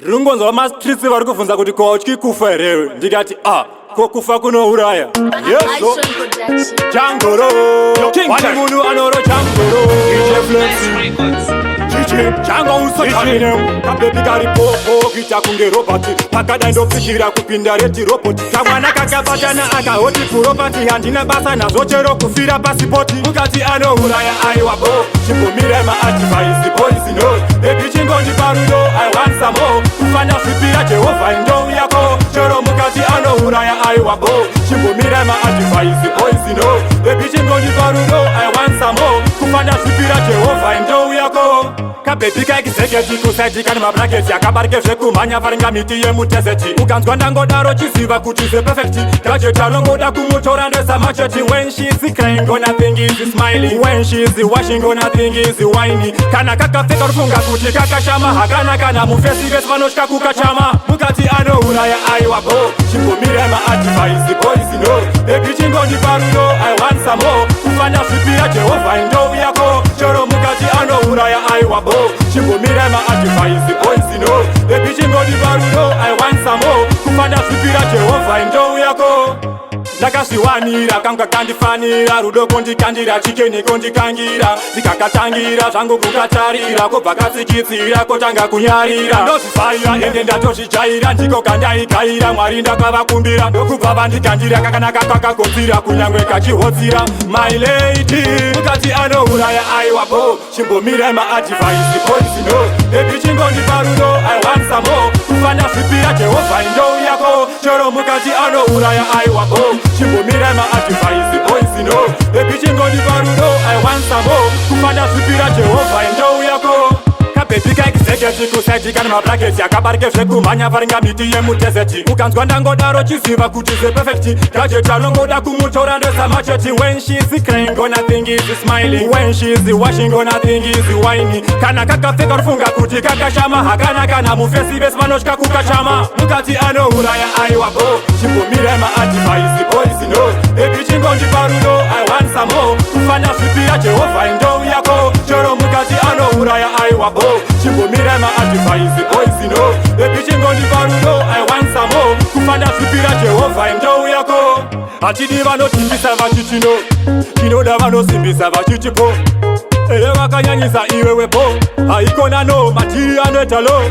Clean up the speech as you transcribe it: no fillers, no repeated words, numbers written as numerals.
Rungonzwa mastrisi vari kubvunza kuti kwautyi kufa here. Ndikati ko kufa kunouraya. Yeso changoro wani munhu anoro changoro chango usochaminem kabebi kari popo kuita kunge roboti pakadai ndopfishira kupinda reti roboti kamwana kakabatana akahoti kurobati handina basa nazvo chero kufira pasipoti mukati anouraya aiwa bo chimbomira maadvice boys no bebi chingondipa rudo I want some more kufanya zvipira Jehovha indou yako chero mukati anouraya aiwa bo chimbomira maadvice boys no bebi chingondipa rudo I want some more kufanya zvipira Jehovha indou yako kabebi kaikizeketi kusaitika nemabraketi akabarike zvekumhanya varinga miti yemutezeti ukanzwa ndangodaro chiziva kuti zepefekti gajeti anongoda kumutora ndesamacheti when she's crying gonna think is smiling when she's washing gonna think is whiny kana kakapfeka rufunga kuti kakashama hakana kana mufesi vese vanotya kukachama mukati anouraya aiwa bo chimbomira maadvice boys no bebi chingondipa rudo I want some more kufanya zvipira Jehovha indou yako chero mukati anouraya aiwa bo chimbomira maadvice boys no bebi chingondipa rudo I want some more kufanya zvipira Jehovha indou yako ndakazviwanira kanga kandifanira rudo kondikandira chikeni kondikangira ndikakatangira zvangu kukatarira kobva katsikitsira kotanga kunyarira ndozvifaira ende ndatozvijaira ndiko kandaigayira mwari ndakavakumbira ndokubva vandikandira kakanaka kakagonzira kunyange kachihotsira my lady mukati anouraya aiwa bo chimbomira maadvice boys no bebi chingondipa rudo I want some more kufanya zvipira Jehovha indou yako chero mukati anouraya aiwa bo chimbomira maadvice boys no bebi chingondipa rudo I want some more kufanya zvipira Jehovha indou yako kabebi kaikizeketi kusaitika nemabraketi akabarike zvekumhanya varinga miti yemutezeti ukanzwa ndangodaro chiziva kuti zepefekti gajeti anongoda kumutora ndesamacheti when she's crying gonna think is smiling when she's washing gonna think is whiny kana kakapfeka rufunga kuti kakashama hakana kana mufesi vese vanotya kukachama mukati anouraya aiwa bo chimbomira maadvice boys no bebi chingondipa rudo I want some more kufanya zvipira Jehovha indou yako chero mukati anouraya aiwa bo chimbomira maadvice boys no bebi chingondipa rudo I want some more kufanya zvipira Jehovha indou yako hatidi vanotimbisa vachitino tinoda vanosimbisa vachitipo ele vakanyanyisa iwewepo haikona no matiri anoita lo